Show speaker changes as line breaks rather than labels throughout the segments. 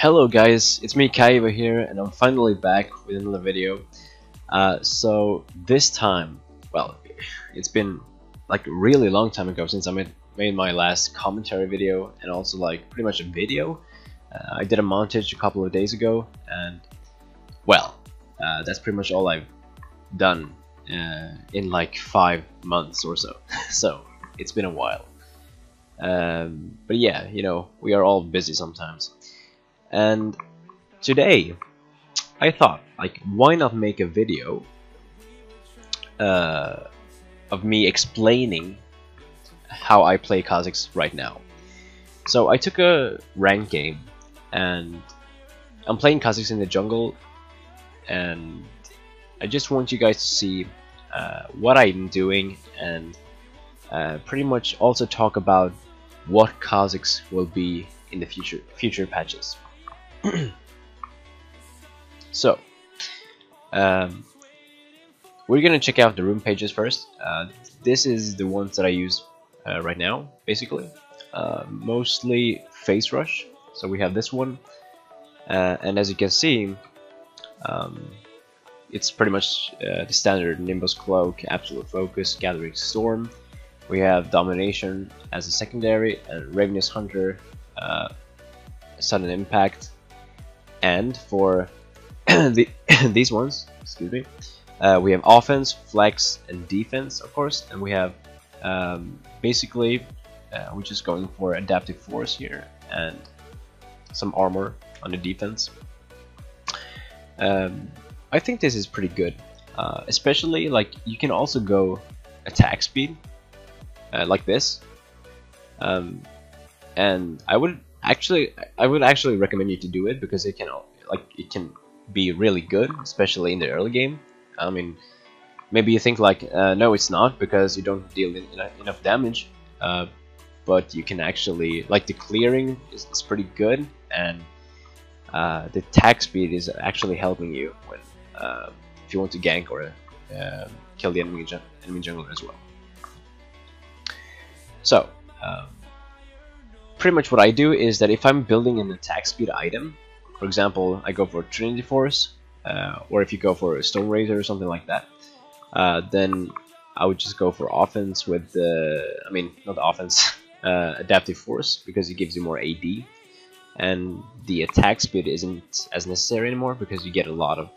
Hello guys, it's me Kha Evo here, and I'm finally back with another video. So this time, well, it's been like a really long time ago since I made my last commentary video, and also like pretty much a video. I did a montage a couple of days ago, and well, that's pretty much all I've done in like 5 months or so. So it's been a while. But yeah, you know, we are all busy sometimes. And today, I thought, like, why not make a video of me explaining how I play Kha'Zix right now. So I took a rank game, and I'm playing Kha'Zix in the jungle, and I just want you guys to see what I'm doing, and pretty much also talk about what Kha'Zix will be in the future patches. So, we're gonna check out the room pages first. This is the ones that I use right now, basically. Mostly Phase Rush. So we have this one, and as you can see, it's pretty much the standard Nimbus Cloak, Absolute Focus, Gathering Storm. We have Domination as a secondary, and Ravenous Hunter, Sudden Impact. And for these ones, excuse me, we have offense, flex, and defense, of course, and we have basically we're just going for adaptive force here and some armor on the defense. I think this is pretty good, especially like you can also go attack speed like this, and I would actually recommend you to do it, because it can be really good, especially in the early game. I mean, maybe you think like no, it's not, because you don't deal enough damage, but you can actually, like, the clearing is pretty good, and the attack speed is actually helping you when if you want to gank or kill the enemy jungler as well. So pretty much what I do is that if I'm building an attack speed item, for example, I go for Trinity Force, or if you go for a Stone Razor or something like that, then I would just go for offense with I mean, not offense, adaptive force, because it gives you more AD, and the attack speed isn't as necessary anymore, because you get a lot of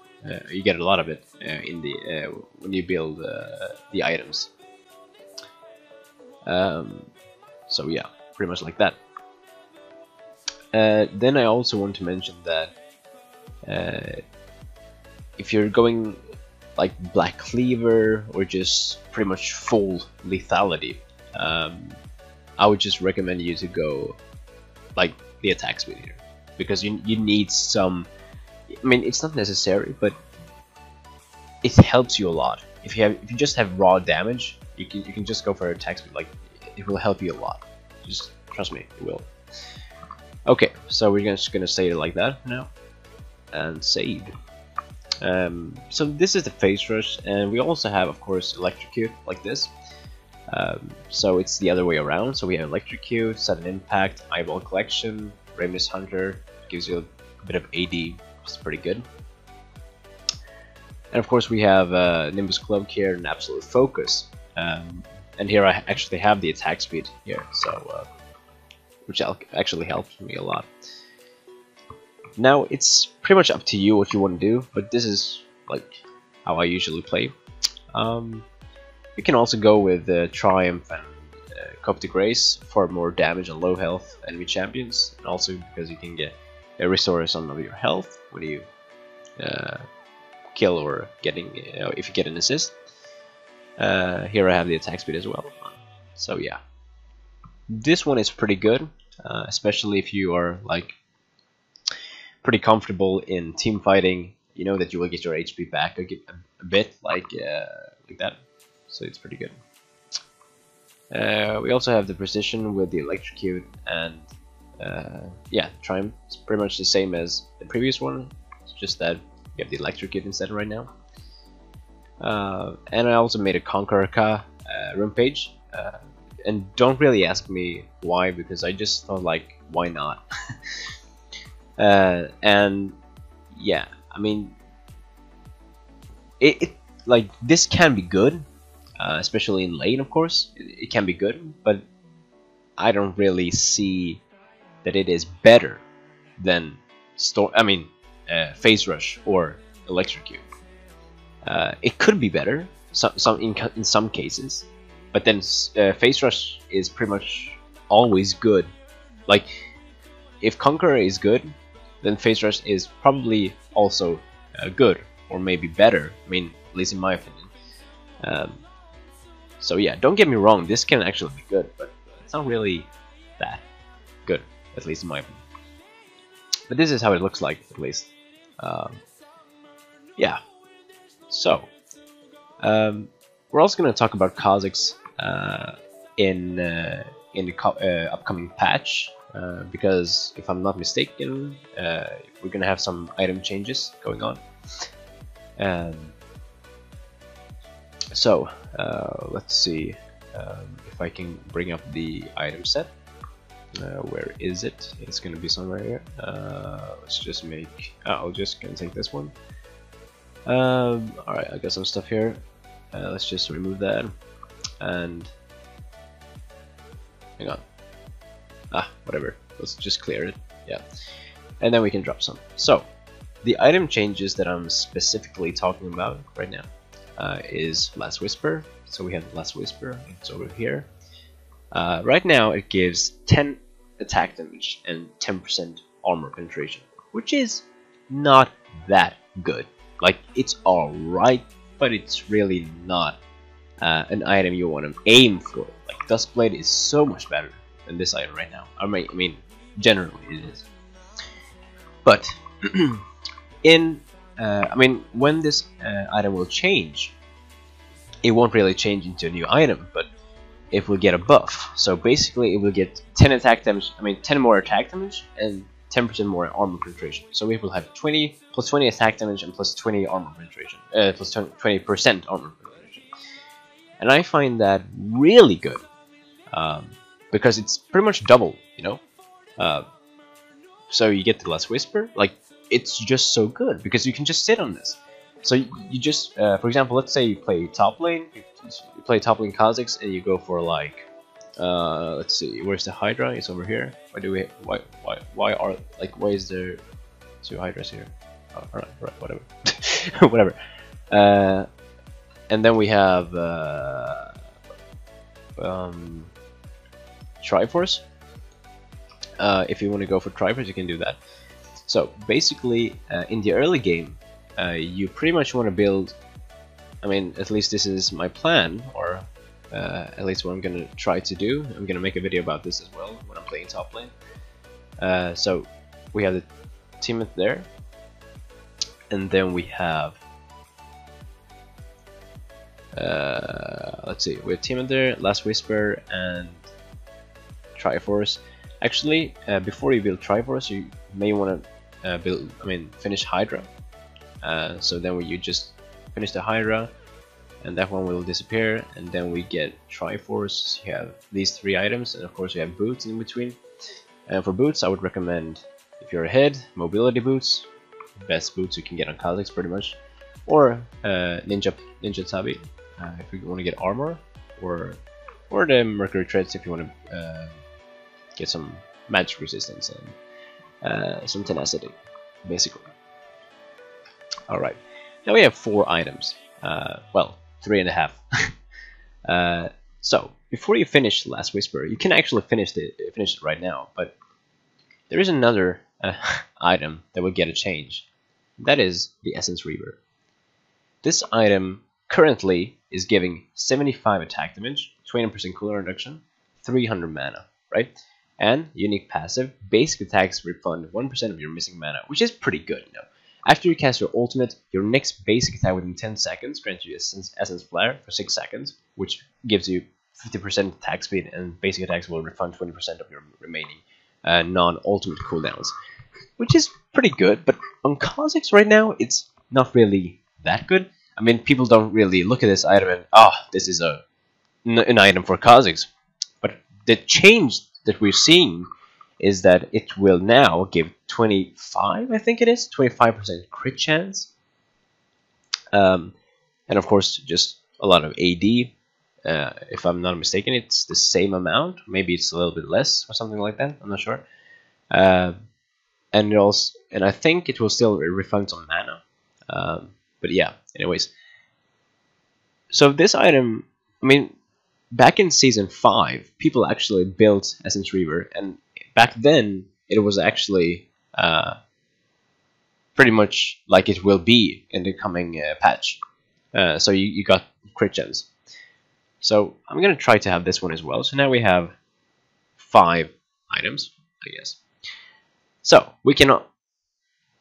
it in the when you build the items. So yeah, pretty much like that. Then I also want to mention that if you're going like Black Cleaver or just pretty much full lethality, I would just recommend you to go like the attack speed here, because you need some. I mean, it's not necessary, but it helps you a lot. If you just have raw damage, you can just go for attack speed. Like, it will help you a lot. Just trust me, it will. Okay, so we're just gonna say it like that now, and save. So this is the Phase Rush, and we also have, of course, Electrocute like this. So it's the other way around. So we have Electrocute, Sudden Impact, Eyeball Collection, Ravenous Hunter, gives you a bit of AD, which is pretty good. And of course we have Nimbus Cloak here and Absolute Focus. And here I actually have the attack speed here, so which actually helps me a lot. Now it's pretty much up to you what you want to do, but this is like how I usually play. You can also go with Triumph and Coptic Grace for more damage on low health enemy champions, and also because you can get restore some of your health when you kill or if you get an assist. Here I have the attack speed as well. So yeah, this one is pretty good, especially if you are like pretty comfortable in team fighting. You know that you will get your HP back a bit, like that. So it's pretty good. We also have the precision with the Electrocute, and yeah, Triumph is pretty much the same as the previous one. It's just that we have the Electrocute instead right now. And I also made a Conqueror Kha room page, and don't really ask me why, because I just thought, like, why not? And yeah, I mean, it like this can be good, especially in lane, of course. It can be good, but I don't really see that it is better than Phase Rush or Electrocute. It could be better, in some cases, but then Phase Rush is pretty much always good. Like, if Conqueror is good, then Phase Rush is probably also good, or maybe better. I mean, at least in my opinion. So yeah, don't get me wrong, this can actually be good, but it's not really that good, at least in my opinion. But this is how it looks like, at least. Yeah. So, we're also going to talk about Kha'Zix in the upcoming patch, because if I'm not mistaken, we're going to have some item changes going on. So, let's see if I can bring up the item set. Where is it? It's going to be somewhere here. Let's just make... I'll just gonna take this one. Alright, I got some stuff here. Let's just remove that. And... hang on. Whatever. Let's just clear it. Yeah. And then we can drop some. So, the item changes that I'm specifically talking about right now is Last Whisper. So we have Last Whisper. It's over here. Right now it gives 10 attack damage and 10% armor penetration, which is not that good. Like, it's alright, but it's really not an item you want to aim for. Like, Duskblade is so much better than this item right now. I mean, generally it is. But when this item will change, it won't really change into a new item, but it will get a buff. So basically, it will get 10 attack damage. 10 more attack damage and 10% more armor penetration. So we will have 20 plus 20 attack damage and plus 20 armor penetration. Plus 20% armor penetration. And I find that really good, because it's pretty much double, you know. So you get the Last Whisper. Like, it's just so good because you can just sit on this. So you just, for example, let's say you play top lane. You play top lane Kha'Zix and you go for, like, let's see, where's the Hydra? It's over here. Why is there 2 Hydras here? Oh, alright, whatever. Whatever. And then we have Triforce. If you want to go for Triforce, you can do that. So basically, in the early game, you pretty much want to build, at least this is my plan, or at least what I'm going to try to do. I'm going to make a video about this as well when I'm playing top lane. So we have the Timoth there, and then we have, let's see, we have Timoth there, Last Whisper, and Triforce. Actually, before you build Triforce, you may want to finish Hydra. So then you just finish the Hydra, and that one will disappear, and then we get Triforce. You have these 3 items, and of course you have boots in between. And for boots, I would recommend, if you're ahead, mobility boots, best boots you can get on Kha'Zix pretty much, or Ninja Tabi if you want to get armor, or the Mercury Treads if you want to get some magic resistance and some tenacity, basically. Alright, now we have 4 items. Well, 3.5. So, before you finish Last Whisper, you can actually finish it right now, but there is another item that will get a change. That is the Essence Reaver. This item currently is giving 75 attack damage, 20% cooldown reduction, 300 mana, right? And unique passive, basic attacks refund 1% of your missing mana, which is pretty good, you know. After you cast your ultimate, your next basic attack within 10 seconds grants you Essence Flare for 6 seconds, which gives you 50% attack speed, and basic attacks will refund 20% of your remaining non-ultimate cooldowns, which is pretty good. But on Kha'Zix right now, it's not really that good. People don't really look at this item and, this is an item for Kha'Zix. But the change that we're seeing is that it will now give 25, I think it is, 25% crit chance. And of course, just a lot of AD. If I'm not mistaken, it's the same amount. Maybe it's a little bit less or something like that. I'm not sure. And it also, and I think it will still refund some mana. But yeah, anyways. So this item, I mean, back in season 5, people actually built Essence Reaver, and back then it was actually pretty much like it will be in the coming patch. So you got crit gens. So I'm gonna try to have this one as well. So now we have 5 items, I guess. So we can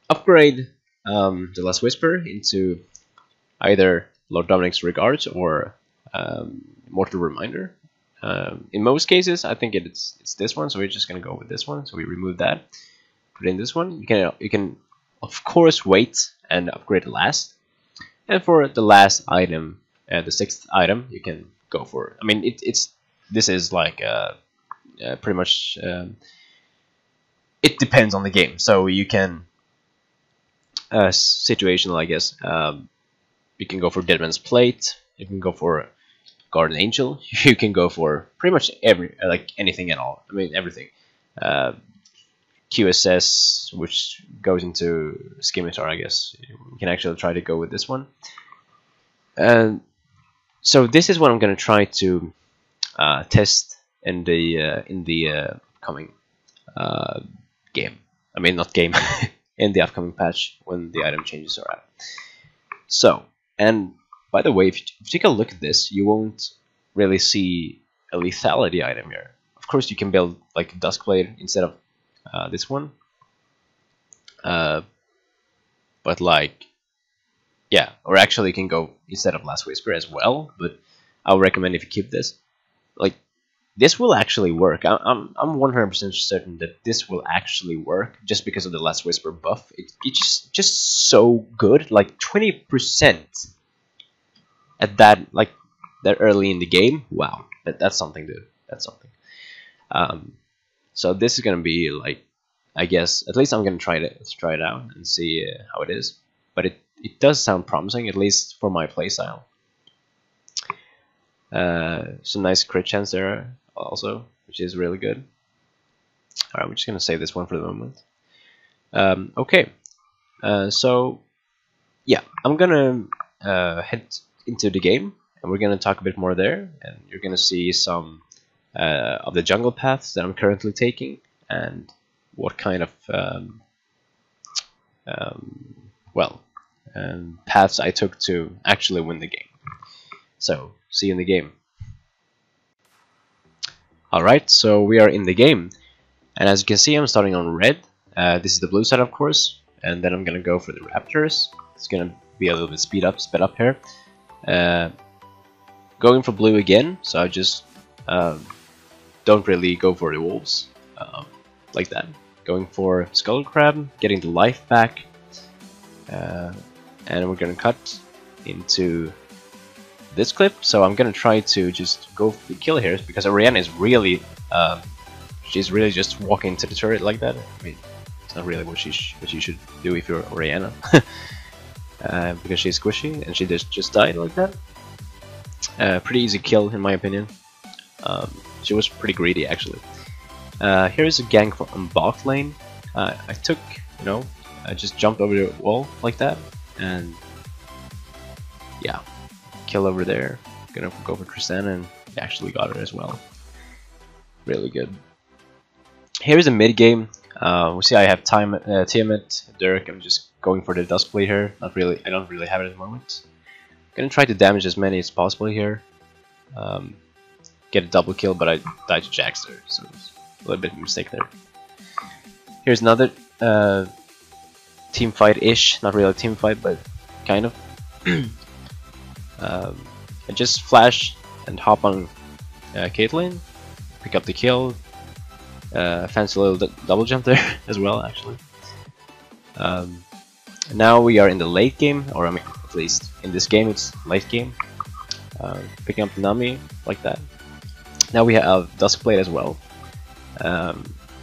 upgrade the Last Whisper into either Lord Dominic's Regards or Mortal Reminder. In most cases, I think it's this one, so we're just gonna go with this one. So we remove that, put in this one. You can of course wait and upgrade the last. And for the last item, the 6th item, you can go for. I mean, this is like pretty much. It depends on the game, so you can situational, I guess. You can go for Deadman's Plate. You can go for Guardian Angel. You can go for pretty much anything at all. I mean everything. QSS, which goes into Scimitar, I guess. You can actually try to go with this one. And so this is what I'm going to try to test in the coming game. I mean, not game, in the upcoming patch when the item changes are out. So, and by the way, if you take a look at this, you won't really see a lethality item here. Of course, you can build like Duskblade instead of this one, but like, yeah, or actually you can go instead of Last Whisper as well. But I would recommend if you keep this, like, this will actually work. I'm 100% certain that this will actually work just because of the Last Whisper buff. It's just so good, like 20% at that, like that early in the game. Wow, that's something, dude. That's something. So this is gonna be like, I guess at least I'm gonna try it out and see how it is. But it does sound promising, at least for my playstyle. Some nice crit chance there also, which is really good. Alright, we're just gonna save this one for the moment. Okay, so yeah, I'm gonna head into the game, and we're gonna talk a bit more there, and you're gonna see some of the jungle paths that I'm currently taking, and what kind of paths I took to actually win the game. So, see you in the game. Alright, so we are in the game, and as you can see, I'm starting on red. This is the blue side, of course, and then I'm gonna go for the raptors. It's gonna be a little bit sped up here. Going for blue again, so I just don't really go for the wolves like that. Going for skull crab, getting the life back, and we're gonna cut into this clip. So I'm gonna try to just go for the kill here because Orianna is really, she's really just walking to the turret like that. I mean, it's not really what you should do if you're Orianna, because she's squishy and she just died like that. Pretty easy kill in my opinion. She was pretty greedy actually. Here's a gank from bot lane. I took, I just jumped over the wall like that, and yeah, kill over there. Gonna go for Tristana, and actually got it as well. Really good. Here's a mid game. We see I have Tiamat, Dirk. I'm just going for the Duskblade here. Not really. I don't really have it at the moment. Gonna try to damage as many as possible here. Get a double kill, but I died to Jax there, so it's a little bit of a mistake there. Here's another team fight-ish, not really a team fight, but kind of. I just flash and hop on Caitlyn, pick up the kill. Fancy little double jump there as well, actually. Now we are in the late game, or I mean, at least in this game it's late game. Picking up Nami like that. Now we have Duskblade as well,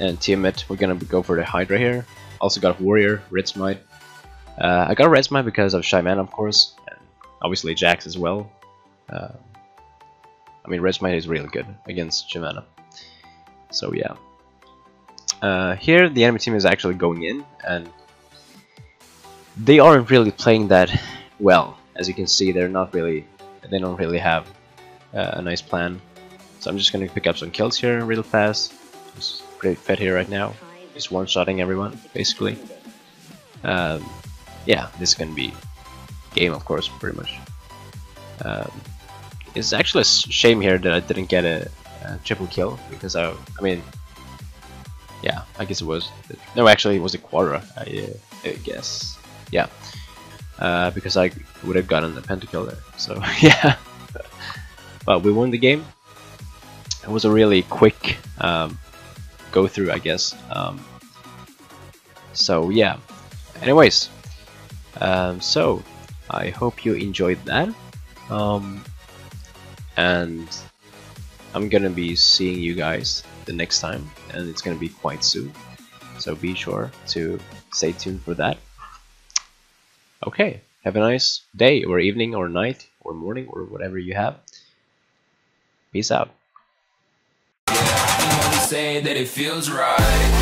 and Tiamat, we're gonna go for the Hydra here. Also got Warrior, Red Smite. I got Red Smite because of Shyman, of course, and obviously Jax as well. I mean, Red Smite is really good against Shyman. So yeah. Here the enemy team is actually going in, and they aren't really playing that well. As you can see, they don't really have a nice plan. So I'm just gonna pick up some kills here real fast. Just pretty fed here right now. Just one-shotting everyone, basically. Yeah, this is gonna be game, of course, pretty much. It's actually a shame here that I didn't get a triple kill, because I mean, yeah, I guess it was. No, actually, it was a Quadra, I guess. Yeah, because I would have gotten the pentakill there. So yeah, but we won the game. It was a really quick go through, I guess. So yeah. Anyways, so I hope you enjoyed that. And I'm gonna be seeing you guys the next time, and it's gonna be quite soon. So be sure to stay tuned for that. Okay, have a nice day, or evening, or night, or morning, or whatever you have. Peace out.
Say that it feels right.